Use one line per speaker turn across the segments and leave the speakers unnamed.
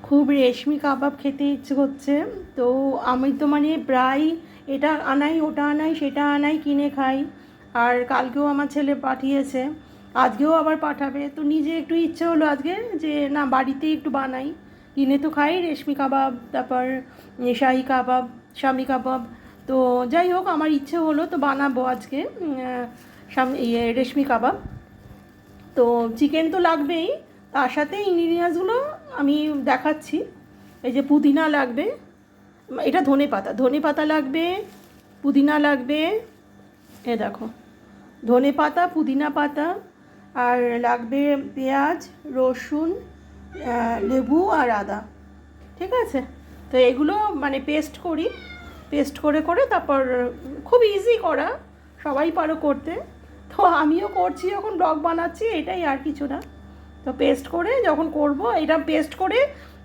খুব রেশমি কাবাব খেতে ইচ্ছে করছে। তো আমি তো মানে প্রায় এটা আনাই ওটা আনাই সেটা আনাই কিনে খাই। আর কালকেও আমার ছেলে পাঠিয়েছে, আজকেও আবার পাঠাবে। তো নিজে একটু ইচ্ছে হলো আজকে যে না বাড়িতেই একটু বানাই। কিনে তো খাই রেশমি কাবাব, তারপর শাহি কাবাব, শামি কাবাব। তো যাই হোক, আমার ইচ্ছে হলো তো বানাবো আজকে রেশমি কাবাব। তো চিকেন তো লাগবেই, তার সাথে ইনগ্রিডিয়েন্টসগুলো আমি দেখাচ্ছি। এই যে পুদিনা লাগবে, এটা ধনে পাতা লাগবে, পুদিনা লাগবে, এ দেখো ধনে পাতা পুদিনা পাতা, আর লাগবে পেঁয়াজ, রসুন, লেবু আর আদা। ঠিক আছে, তো এগুলো মানে পেস্ট করি, পেস্ট করে করে তারপর খুব ইজি করা, সবাই পারো করতে। তো আমিও করছি, যখন ব্লগ বানাচ্ছি, এটাই আর কিছু না। তো পেস্ট করে যখন করব, এটা পেস্ট করে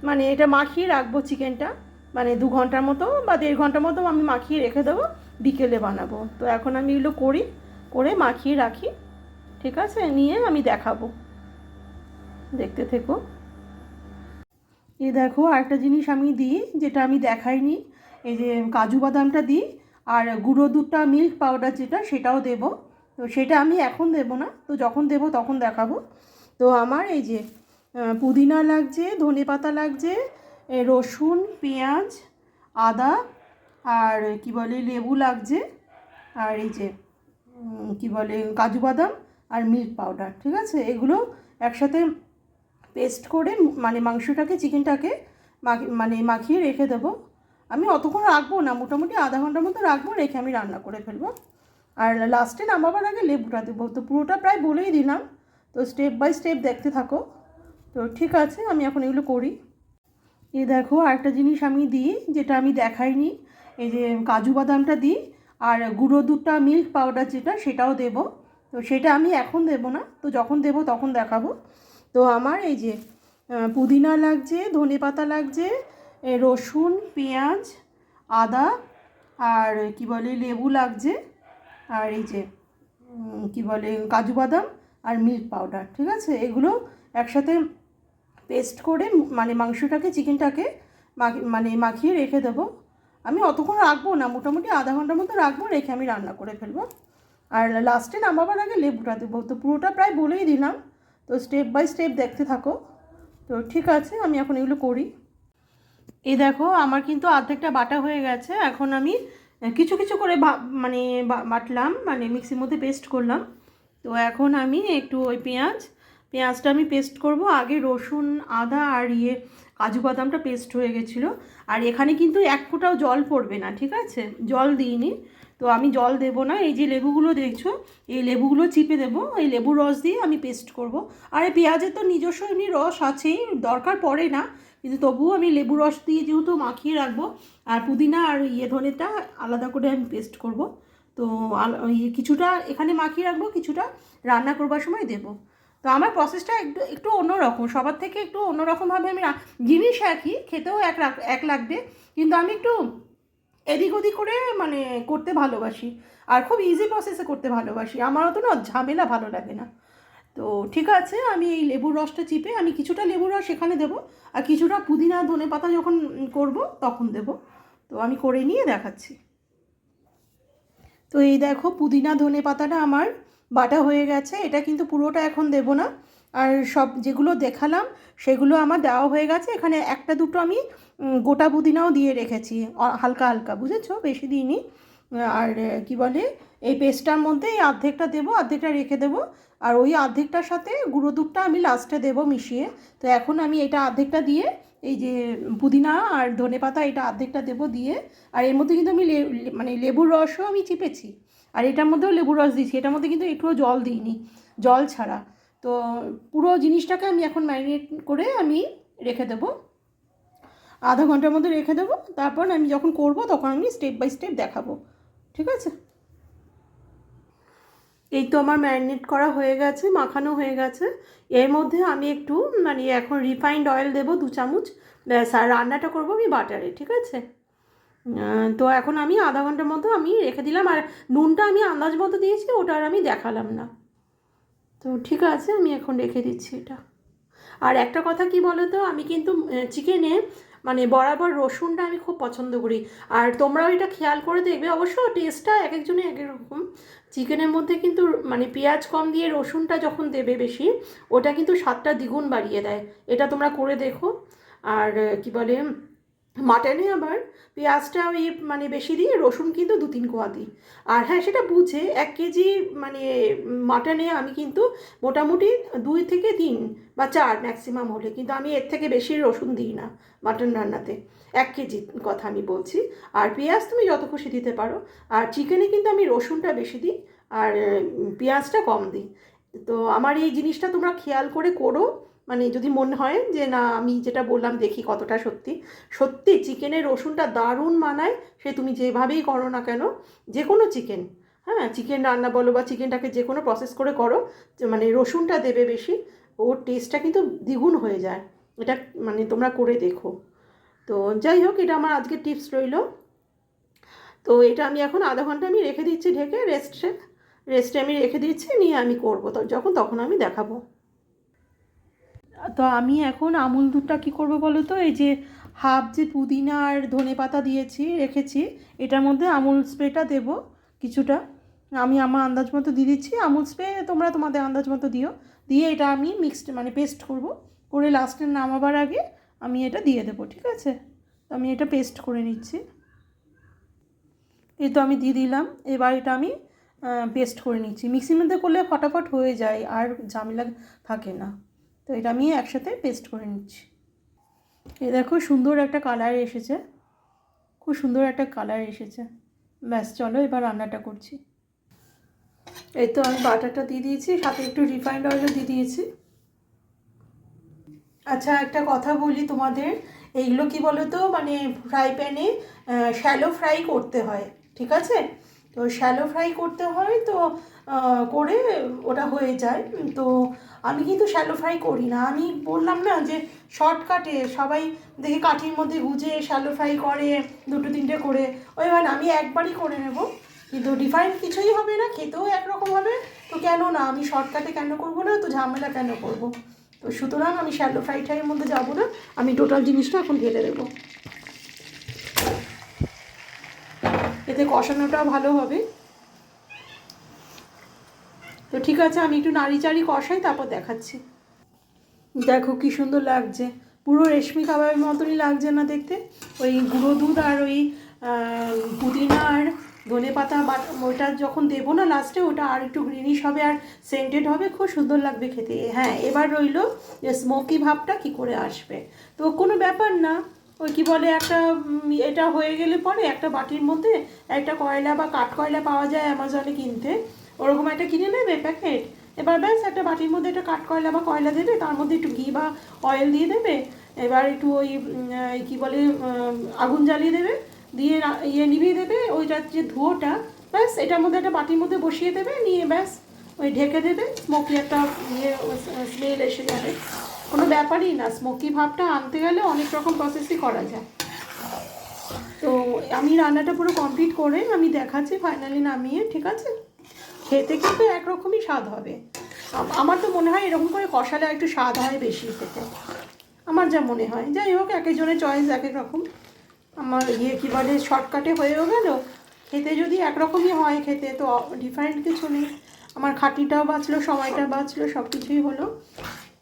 মানে এটা মাখিয়ে রাখবো চিকেনটা, মানে 2 ঘন্টার মতো বা 1.5 ঘন্টার মতো আমি মাখিয়ে রেখে দেবো, বিকেলে বানাবো। তো এখন আমি এগুলো করি, করে মাখিয়ে রাখি। ঠিক আছে, নিয়ে আমি দেখাবো, দেখতে থেকো। এই দেখো আরেকটা জিনিস আমি দিই যেটা আমি দেখাইনি, এই যে কাজু বাদামটা দিই, আর গুঁড়ো দুধটা মিল্ক পাউডার যেটা সেটাও দেবো। তো সেটা আমি এখন দেবো না, তো যখন দেবো তখন দেখাবো। তো আমার এই যে পুদিনা লাগছে, ধনে পাতা লাগছে, রসুন, পেঁয়াজ, আদা, আর কি বলে লেবু লাগছে, আর এই যে কি বলে কাজু বাদাম আর মিল্ক পাউডার। ঠিক আছে, এগুলো একসাথে পেস্ট করে মানে মাংসটাকে চিকেনটাকে মানে মাখিয়ে রেখে দেবো। আমি অতক্ষণ রাখবো না, মোটামুটি আধা ঘন্টার মতো রাখবো, রেখে আমি রান্না করে ফেলবো। আর লাস্টে নামাবার আগে লেবুটা দেবো। তো পুরোটা প্রায় বলেই দিলাম, তো স্টেপ বাই স্টেপ দেখতে থাকো। তো ঠিক আছে, আমি এখন এগুলো করি। এই দেখো আরেকটা জিনিস আমি দিই যেটা আমি দেখাইনি, এই যে কাজু বাদামটা দিই, আর গুঁড়ো দুধটা মিল্ক পাউডার যেটা সেটাও দেবো। তো সেটা আমি এখন দেবো না, তো যখন দেবো তখন দেখাবো। তো আমার এই যে পুদিনা লাগছে, ধনে পাতা লাগছে, রসুন, পেঁয়াজ, আদা, আর কি বলে লেবু লাগছে, আর এই যে কি বলে কাজু বাদাম আর মিল্ক পাউডার। ঠিক আছে, এগুলো একসাথে পেস্ট করে মানে মাংসটাকে চিকেনটাকে মানে মাখিয়ে রেখে দেবো। আমি অতক্ষণ রাখবো না, মোটামুটি আধা ঘন্টার মতো রাখবো, রেখে আমি রান্না করে ফেলবো। আর লাস্টে নামাবার আগে লেবুটা দেবো। তো পুরোটা প্রায় বলেই দিলাম, তো স্টেপ বাই স্টেপ দেখতে থাকো। তো ঠিক আছে, আমি এখন এগুলো করি। এই দেখো আমার কিন্তু অর্ধেকটা বাটা হয়ে গেছে। এখন আমি কিছু কিছু করে মানে বাটলাম, মানে মিক্সির মধ্যে পেস্ট করলাম। তো এখন আমি একটু ওই পেঁয়াজটা আমি পেস্ট করব। আগে রসুন, আদা আর কাজু বাদামটা পেস্ট হয়ে গেছিলো। আর এখানে কিন্তু এক ফোঁটাও জল পড়বে না, ঠিক আছে, জল দিইনি। তো আমি জল দেবো না। এই যে লেবুগুলো দেখছো, এই লেবুগুলো চিপে দেবো, এই লেবুর রস দিয়ে আমি পেস্ট করব। আর এই পেঁয়াজের তো নিজস্ব এমনি রস আছেই, দরকার পড়ে না, কিন্তু তবুও আমি লেবু রস দিয়ে যেহেতু মাখিয়ে রাখবো। আর পুদিনা আর ধনেটা আলাদা করে আমি পেস্ট করব। তো কিছুটা এখানে মাখিয়ে রাখবো, কিছুটা রান্না করবার সময় দেবো। তো আমার প্রসেসটা একটু একটু অন্যরকম, সবার থেকে একটু অন্যরকমভাবে আমি জিনিস একই, খেতেও এক লাগবে, কিন্তু আমি একটু এদিক ওদিক করে মানে করতে ভালোবাসি। আর খুব ইজি প্রসেসে করতে ভালোবাসি, আমার অত না ঝামেলা ভালো লাগে না। তো ঠিক আছে, আমি এই লেবুর রসটা চিপে আমি কিছুটা লেবুর রস এখানে দেবো, আর কিছুটা পুদিনা ধনে পাতা যখন করব তখন দেব। তো আমি করে নিয়ে দেখাচ্ছি। তো এই দেখো পুদিনা ধনে পাতাটা আমার বাটা হয়ে গেছে। এটা কিন্তু পুরোটা এখন দেব না, আর সব যেগুলো দেখালাম সেগুলো আমার দেওয়া হয়ে গেছে। এখানে একটা দুটো আমি গোটা পুদিনাও দিয়ে রেখেছি, হালকা হালকা, বুঝেছো, বেশি দিইনি। আর কি বলে এই পেস্টটার মধ্যে এই অর্ধেকটা দেবো, অর্ধেকটা রেখে দেবো। আর ওই অর্ধেকটার সাথে গুঁড়ো দুধটা আমি লাস্টে দেবো মিশিয়ে। তো এখন আমি এটা অর্ধেকটা দিয়ে, এই যে পুদিনা আর ধনেপাতা এটা অর্ধেকটা দেবো দিয়ে, আর এর মধ্যে কিন্তু আমি মানে লেবুর রসও আমি চিপেছি, আর এটার মধ্যেও লেবুর রস দিয়েছি, এটার মধ্যে কিন্তু একটুও জল দিইনি, জল ছাড়া। তো পুরো জিনিসটাকে আমি এখন ম্যারিনেট করে আমি রেখে দেবো, আধা ঘন্টার মধ্যে রেখে দেবো। তারপর আমি যখন করব তখন আমি স্টেপ বাই স্টেপ দেখাবো। ঠিক আছে, এই তো আমার ম্যারিনেট করা হয়ে গেছে, মাখানো হয়ে গেছে। এর মধ্যে আমি একটু মানে এখন রিফাইন্ড অয়েল দেবো 2 চামচ। ব্যাস, আর রান্নাটা করবো আমি বাটারে। ঠিক আছে, তো এখন আমি আধা ঘন্টার মতো আমি রেখে দিলাম। আর নুনটা আমি আন্দাজ মতো দিয়েছি, ওটা আর আমি দেখালাম না। তো ঠিক আছে, আমি এখন রেখে দিচ্ছি এটা। আর একটা কথা কি বলো তো, আমি কিন্তু চিকেনে মানে বরাবর রসুনটা আমি খুব পছন্দ করি। আর তোমরাও এটা খেয়াল করে দেখবে, অবশ্য টেস্টটা এক একজনের এক এক রকম। চিকেনের মধ্যে কিন্তু মানে পেঁয়াজ কম দিয়ে রসুনটা যখন দেবে বেশি, ওটা কিন্তু স্বাদটা দ্বিগুণ বাড়িয়ে দেয়। এটা তোমরা করে দেখো। আর কি বলে, মাটনে আবার পেঁয়াজটা ওই মানে বেশি দিই, রসুন কিন্তু 2-3 কোয়া দিই। আর হ্যাঁ, সেটা বুঝে 1 কেজি মানে মাটনে আমি কিন্তু মোটামুটি 2 থেকে 3 বা 4 ম্যাক্সিমাম হলে, কিন্তু আমি এর থেকে বেশি রসুন দিই না মাটন রান্নাতে। 1 কেজি কথা আমি বলছি। আর পেঁয়াজ তুমি যত খুশি দিতে পারো। আর চিকেনে কিন্তু আমি রসুনটা বেশি দিই আর পেঁয়াজটা কম দিই। তো আমার এই জিনিসটা তোমরা খেয়াল করে করো। মানে যদি মনে হয় যে না, আমি যেটা বললাম দেখি কতটা সত্যি। সত্যি চিকেনের রসুনটা দারুণ মানায়, সে তুমি যেভাবেই করো না কেন, যে কোনো চিকেন, হ্যাঁ চিকেন রান্না বলো বা চিকেনটাকে যে কোনো প্রসেস করে করো, মানে রসুনটা দেবে বেশি, ওর টেস্টটা কিন্তু দ্বিগুণ হয়ে যায়। এটা মানে তোমরা করে দেখো। তো যাই হোক, এটা আমার আজকের টিপস রইল। তো এটা আমি এখন আধা ঘন্টা আমি রেখে দিচ্ছি ঢেকে, রেস্টে আমি রেখে দিচ্ছি, নিয়ে আমি করবো তো যখন তখন আমি দেখাবো। তো আমি এখন আমুল দুধটা কী করবো বলো তো, এই যে হাফ যে পুদিনা আর ধনে পাতা দিয়েছি রেখেছি, এটার মধ্যে আমুল স্প্রেটা দেবো কিছুটা। আমি আমার আন্দাজ মতো দিয়ে দিচ্ছি, আমুল স্প্রে তোমরা তোমাদের আন্দাজ মতো দিও। দিয়ে এটা আমি মিক্সড মানে পেস্ট করব, করে লাস্টে নামাবার আগে আমি এটা দিয়ে দেবো, ঠিক আছে? তো আমি এটা পেস্ট করে নিচ্ছি। এই তো আমি দিয়ে দিলাম। এবার এটা আমি পেস্ট করে নিচ্ছি। মিক্সির মধ্যে করলে ফটাফট হয়ে যায়, আর ঝামেলা থাকে না। তো এটা আমি একসাথে পেস্ট করে নিচ্ছি। এই দেখো সুন্দর একটা কালার এসেছে, খুব সুন্দর একটা কালার এসেছে। ব্যাস, চলো এবার রান্নাটা করছি। এই তো আমি বাটারটা দিয়ে দিয়েছি, সাথে একটু রিফাইন্ড অয়েলও দিয়ে দিয়েছি। আচ্ছা, একটা কথা বলি তোমাদের, এইগুলো কি বলো তো, মানে ফ্রাই প্যানে শ্যালো ফ্রাই করতে হয়, ঠিক আছে? তো শ্যালো ফ্রাই করতে হয়, তো করে ওটা হয়ে যায়। তো আমি কিন্তু শ্যালো ফ্রাই করি না। আমি বললাম না যে শর্টকাটে সবাই দেখে কাঠির মধ্যে গুজে শ্যালো ফ্রাই করে, 2-3টে করে। ওই মানে আমি একবারই করে নেব, কিন্তু ডিফারেন্ট কিছুই হবে না, খেতেও একরকম হবে। তো কেন না, আমি শর্টকাটে কেন করবো না, তো ঝামেলা কেন করবো? তো সুতরাং আমি শ্যালো ফ্রাইটাইয়ের মধ্যে যাবো না, আমি টোটাল জিনিসটা এখন ঢেলে দেবো। এতে কষানোটাও ভালো হবে। তো ঠিক আছে, আমি একটু নাড়ি চাড়ি কষাই, তারপর দেখাচ্ছি। দেখো কি সুন্দর লাগছে, পুরো রেশমি কাবাবের মতনই লাগছে না দেখতে? ওই গুঁড়ো দুধ আর ওই পুদিনা আর ধনে পাতা ওইটা যখন দেবো না লাস্টে, ওটা আর একটু গ্রিনিশ হবে আর সেন্টেড হবে, খুব সুন্দর লাগবে খেতে। হ্যাঁ, এবার রইলো যে স্মোকি ভাবটা কি করে আসবে। তো কোনো ব্যাপার না, ওই কী বলে, একটা এটা হয়ে গেলে পরে একটা বাটির মধ্যে একটা কয়লা বা কাঠ কয়লা পাওয়া যায় অ্যামাজনে কিনতে, ওরকম একটা কিনে নেবে প্যাকেট। এবার ব্যাস একটা বাটির মধ্যে একটা কাঠ কয়লা বা কয়লা দেবে, তার মধ্যে একটু ঘি বা অয়েল দিয়ে দেবে। এবার একটু ওই কী বলে আগুন জ্বালিয়ে দেবে, দিয়ে নিভিয়ে দেবে ওইটার যে ধোঁয়াটা, ব্যাস এটার মধ্যে একটা বাটির মধ্যে বসিয়ে দেবে, নিয়ে ব্যাস ওই ঢেকে দেবে, স্মোকি একটা স্মেল এসে যাবে। কোনো ব্যাপারই না, স্মোকি ভাবটা আনতে গেলে অনেক রকম প্রসেসই করা যায়। তো আমি রান্নাটা পুরো কমপ্লিট করে আমি দেখাচ্ছি ফাইনালি নামিয়ে, ঠিক আছে? খেতে কিন্তু একরকমই স্বাদ হবে। আমার তো মনে হয় এরকম করে কষালে একটু স্বাদ হয় বেশি খেতে, আমার যা মনে হয়। যাই হোক, এক একজনের চয়েস এক এক রকম। আমার কী বলে, শর্টকাটে হয়েও গেল, খেতে যদি একরকমই হয় খেতে, তো ডিফারেন্ট কিছু নেই। আমার খাটিটাও বাঁচলো, সময়টা বাঁচলো, সব কিছুই হলো।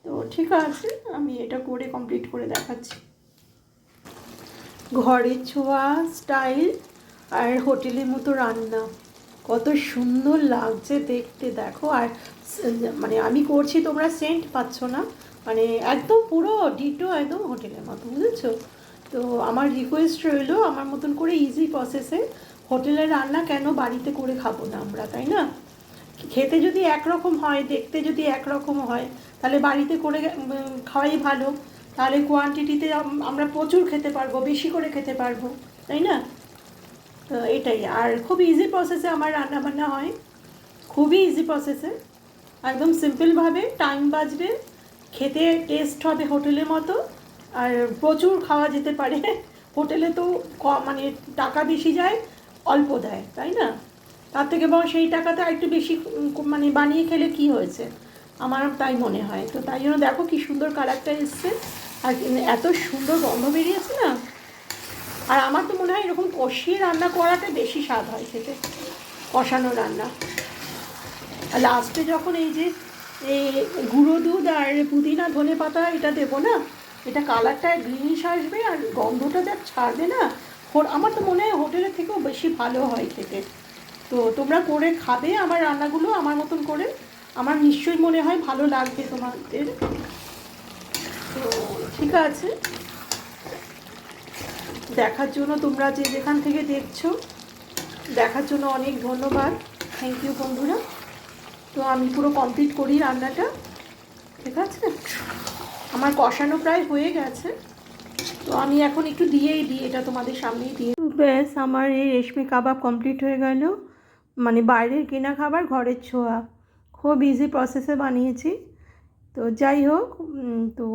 তো ঠিক আছে, আমি এটা করে কমপ্লিট করে দেখাচ্ছি। ঘরের ছোঁয়া স্টাইল আর হোটেলের মতো রান্না, কত সুন্দর লাগছে দেখতে, দেখো। আর মানে আমি করছি, তোমরা সেন্ট পাচ্ছ না, মানে একদম পুরো ডিটো একদম হোটেলের মতো, বুঝেছো? তো আমার রিকোয়েস্ট রইলো, আমার মতন করে ইজি প্রসেসে হোটেলের রান্না কেন বাড়িতে করে খাবো না আমরা, তাই না? খেতে যদি একরকম হয়, দেখতে যদি একরকম হয়, তাহলে বাড়িতে করে খাওয়াই ভালো। তাহলে কোয়ান্টিটিতে আমরা প্রচুর খেতে পারবো, বেশি করে খেতে পারবো, তাই না? তো এটাই। আর খুব ইজি প্রসেসে আমার রান্নাবান্না হয়, খুবই ইজি প্রসেসে, একদম সিম্পলভাবে, টাইম বাঁচবে, খেতে টেস্ট হবে হোটেলের মতো, আর প্রচুর খাওয়া যেতে পারে। হোটেলে তো মানে টাকা বেশি যায়, অল্প দেয়, তাই না? তার থেকে বরং সেই টাকাতে একটু বেশি মানে বানিয়ে খেলে কি হয়েছে, আমারও তাই মনে হয়। তো তাই জন্য দেখো কি সুন্দর কালারটা এসছে, আর এত সুন্দর গন্ধ বেরিয়েছে না। আর আমার তো মনে হয় এরকম কষিয়ে রান্না করাটা বেশি স্বাদ হয় খেতে, কষানো রান্না। আর লাস্টে যখন এই যে এই গুঁড়ো দুধ আর পুদিনা ধনে পাতা এটা দেবো না, এটা কালারটা গ্রিনিশ আসবে আর গন্ধটা যা ছাড়বে না, আমার তো মনে হয় হোটেলের থেকেও বেশি ভালো হয় খেতে। তো তোমরা করে খাবে আমার রান্নাগুলো আমার মতন করে, আমার নিশ্চয়ই মনে হয় ভালো লাগবে তোমাদের। তো ঠিক আছে, দেখার জন্য তোমরা যে যেখান থেকে দেখছো, দেখার জন্য অনেক ধন্যবাদ, থ্যাংক ইউ বন্ধুরা। তো আমি পুরো কমপ্লিট করি রান্নাটা, ঠিক আছে। আমার কষানো প্রায় হয়ে গেছে, তো আমি এখন একটু দিয়েই দিই, এটা তোমাদের সামনেই দিয়ে। ব্যাস আমার এই রেশমি কাবাব কমপ্লিট হয়ে গেল, মানে বাইরের কেনা খাবার ঘরের ছোঁয়া, খুব ইজি প্রসেসে বানিয়েছি। তো যাই হোক, তো